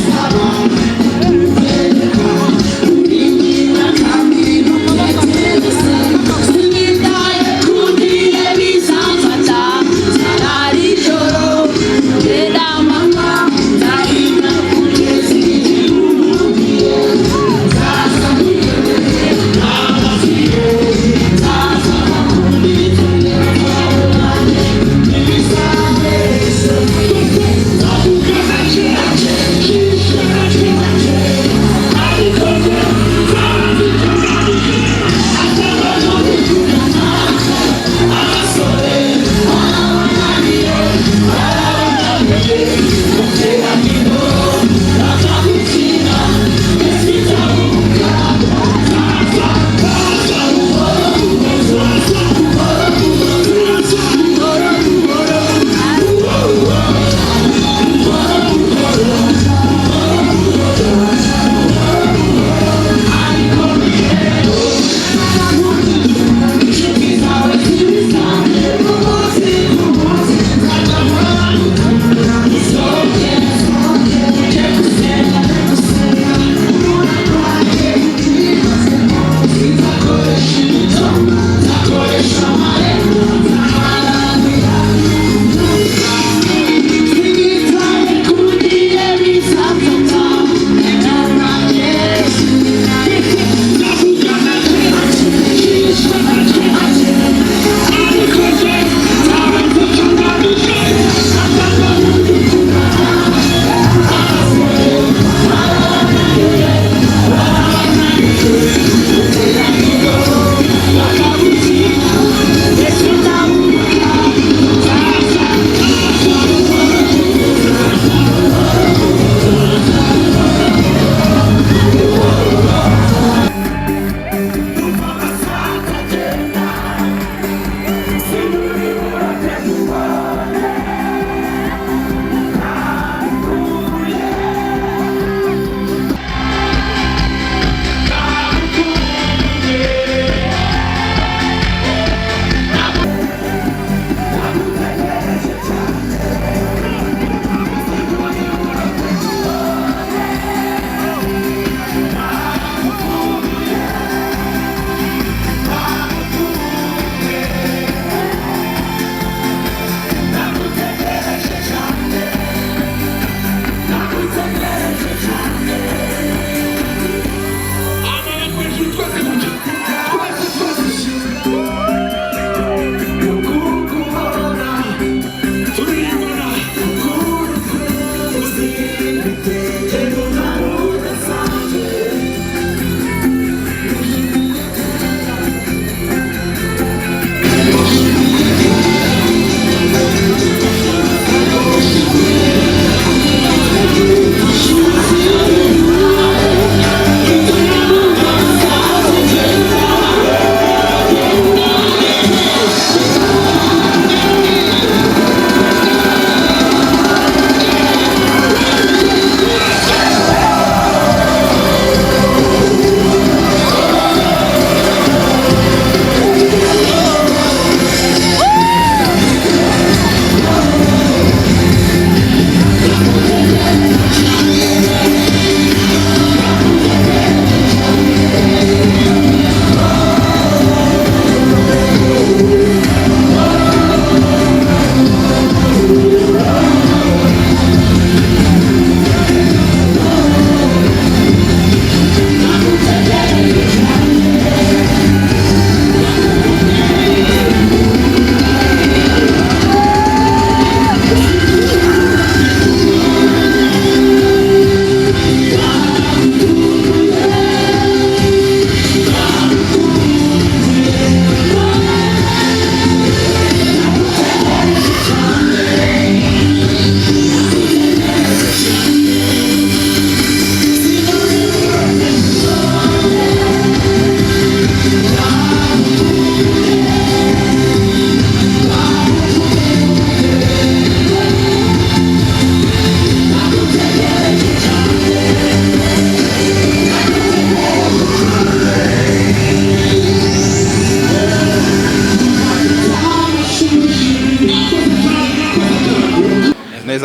Stop.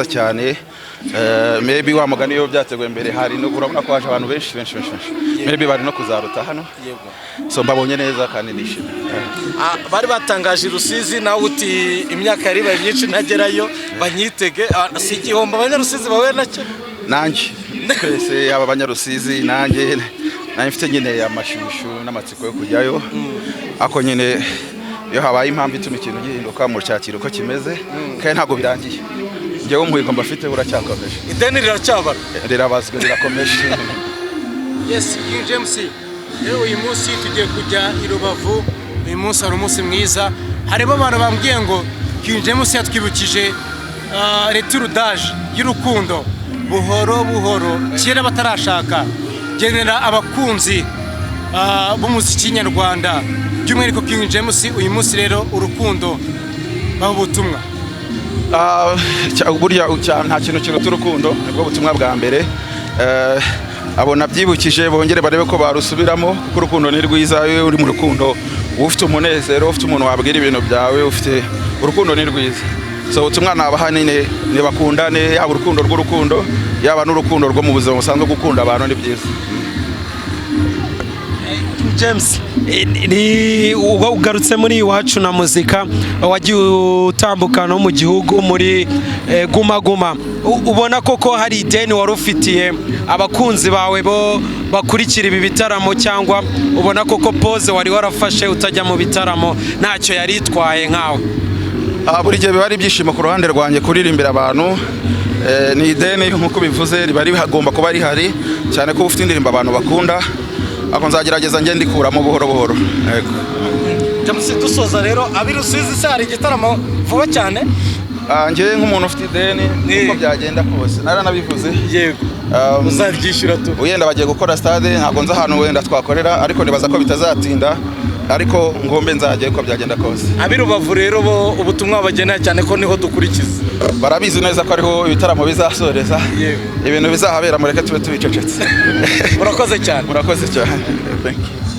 neza cyane. Maybe wa mugani yo byateguye mbere hari no urabona ko haje abantu benshi maybe bari no kuzaruta hano, so mbabonye neza kandi nishimye. Bari batangaje Rusizi nawe uti imyaka yari baye myinshi ntagerayo banyitege, si igihombo abanyarusizi bawe nacyo nanjye twese aba abanyarusizi nanjye mfite nyine amashusho n'amatsiko yo kujyayo, ako nyine iyo habaye impamvu ituma ikintu gihinduka mu cyakiro ko kimeze kandi ntago birangiye. Njyewe umuhigo mbafite uracyakomeje, ideni riracyabara, rirabazwe rirakomeje. Yes, King James, rero uyu munsi tugiye kujya i Rubavu. Uyu munsi ari umunsi mwiza, harimo abantu bambwiye ngo King James yatwibukije retour d'âge y'urukundo, buhoro buhoro kera batarashaka, genera abakunzi b'umuziki nyarwanda by'umwihariko King James. Uyu munsi rero urukundo baho butumwa burya nta kintu kiruta urukundo, nibwo butumwa bwa mbere. Abona byibukije bongere barebe ko barusubiramo, kuko urukundo ni rwiza. Iyo uri mu rukundo ufite umunezero, ufite umuntu wabwira ibintu byawe, ufite urukundo ni rwiza. So ubutumwa nabaha nyine ni bakundane, yaba urukundo rw'urukundo yaba n'urukundo rwo mu buzima busanzwe. Gukunda abantu ni byiza. James, ni ugarutse muri Iwacu na muzika, wagiye utambuka no mu gihugu muri Guma Guma, ubona koko hari ideni wari ufitiye abakunzi bawe bo bakurikira ibi bitaramo, cyangwa ubona koko pose wari warafashe utajya mu bitaramo ntacyo yari itwaye nkawe? Buri gihe biba ari ibyishimo ku ruhande rwanjye kuririmbira abantu. Ni ideni nk'uko bivuze riba rigomba kuba rihari, cyane ko ufite indirimbo abantu bakunda. Ako nzagerageza ngende ndikuramo buhoro buhoro. Yego. James, dusoza rero abi Rusizi se hari igitaramo vuba cyane? Ngiye nk'umuntu ufite ideni uko byagenda kose naranabivuze. Yego. Uzabyishyura tu. Uyenda bagiye gukora stade, ntabwo nza ahantu wenda twakorera, ariko nibaza ko bitazatinda, ariko ngombe nzajye uko byagenda kose. Abi Rubavu rero bo ubutumwa bagenera cyane ko niho dukurikiza. Barabizi neza ko ariho ibitaramo bizasoreza. Ibintu bizahabera, mureke tube tubicecetse. Murakoze cyane. Murakoze cyane. Thank you.